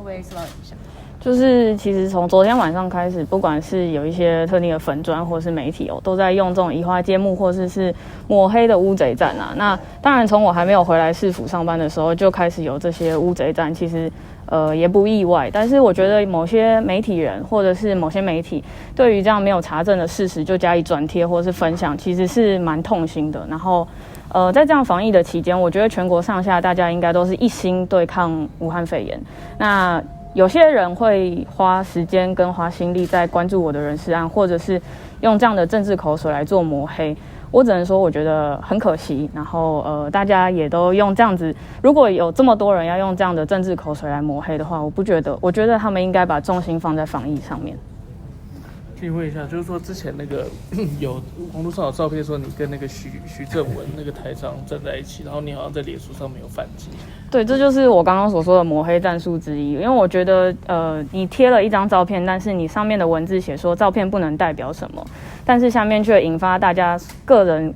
会受到影响？就是其实从昨天晚上开始，不管是有一些特定的粉专或是媒体都在用这种移花接木或是抹黑的乌贼战啊。那当然从我还没有回来市府上班的时候就开始有这些乌贼战，其实也不意外。但是我觉得某些媒体人或者是某些媒体对于这样没有查证的事实就加以转贴或是分享，其实是蛮痛心的。然后在这样防疫的期间，我觉得全国上下大家应该都是一心对抗武汉肺炎。那有些人会花时间跟花心力在关注我的人事案，或者是用这样的政治口水来做抹黑。我只能说，我觉得很可惜。然后大家也都用这样子，如果有这么多人要用这样的政治口水来抹黑的话，我觉得他们应该把重心放在防疫上面。可以问一下，就是说之前那个有网络上有照片说你跟那个徐正文那个台长站在一起，然后你好像在脸书上面有反击。对，这就是我刚刚所说的抹黑战术之一。因为我觉得你贴了一张照片，但是你上面的文字写说照片不能代表什么，但是下面却引发大家个人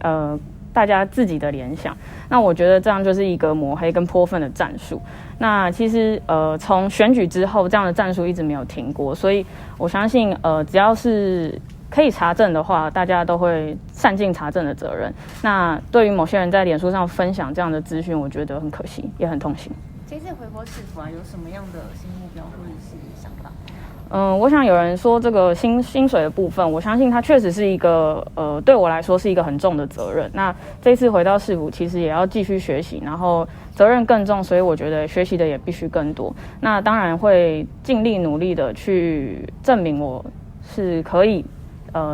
大家自己的联想。那我觉得这样就是一个抹黑跟泼粪的战术。那其实从选举之后，这样的战术一直没有停过，所以我相信只要是可以查证的话，大家都会善尽查证的责任。那对于某些人在脸书上分享这样的资讯，我觉得很可惜，也很痛心。这次回国市府有什么样的新目标或者是想法？我想有人说这个薪水的部分，我相信它确实是一个对我来说是一个很重的责任。那这次回到市府，其实也要继续学习，然后责任更重，所以我觉得学习的也必须更多。那当然会尽力努力的去证明我是可以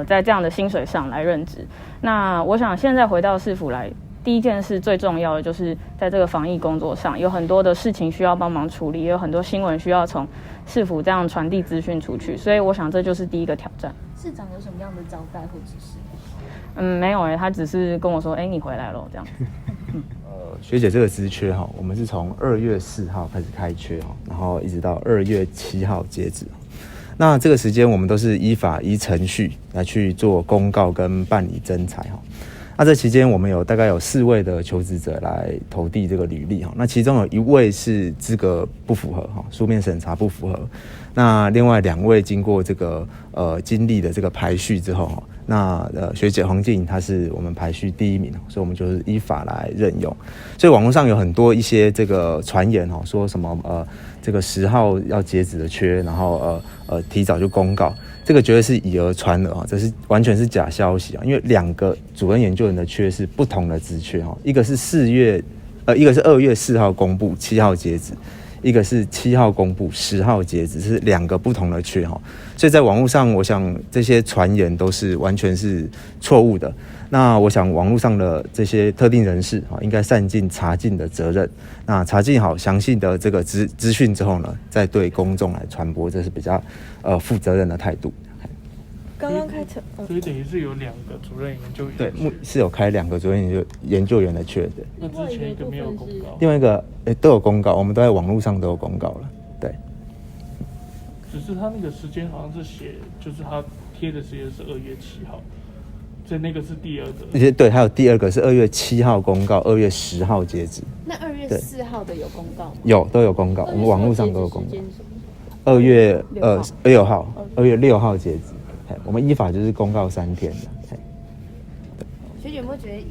在这样的薪水上来任职。那我想现在回到市府来，第一件事最重要的就是在这个防疫工作上，有很多的事情需要帮忙处理，也有很多新闻需要从市府这样传递资讯出去，所以我想这就是第一个挑战。市长有什么样的交代或指示？没有他只是跟我说，你回来了这样。学姐这个职缺我们是从2月4号开始开缺然后一直到2月7号截止。那这个时间我们都是依法依程序来去做公告跟办理征才那这期间我们大概有4位的求职者来投递这个履历那其中有1位是资格不符合书面审查不符合，那另外2位经过这个经历的这个排序之后那学姐黄静她是我们排序第1名，所以我们就是依法来任用。所以网络上有很多一些这个传言说什么这个10号要截止的缺，然后提早就公告，这个绝对是以讹传讹这是完全是假消息因为2个主任研究员的缺是不同的职缺一个是2月4号公布，7号截止。一个是7号公布，10号截止，是2个不同的缺所以在网络上，我想这些传言都是完全是错误的。那我想网络上的这些特定人士应该善尽查禁的责任。那查禁好详细的这个资讯之后呢，再对公众来传播，这是比较负责任的态度。刚刚开车，所以等于是有2个主任研究员。对，是有开2个主任研究员的缺的。那之前一个没有公告。另外一个都有公告，我们都在网络上都有公告了。对。只是他那个时间好像是写，就是他贴的时间是2月7号，所以那个是第2个。对，还有第2个是2月7号公告2月10号截止。那2月4号的有公告吗？都有公告，我们网络上都有公告。2月6号，2月6号截止。我们依法就是公告3天的。学姐有没有觉得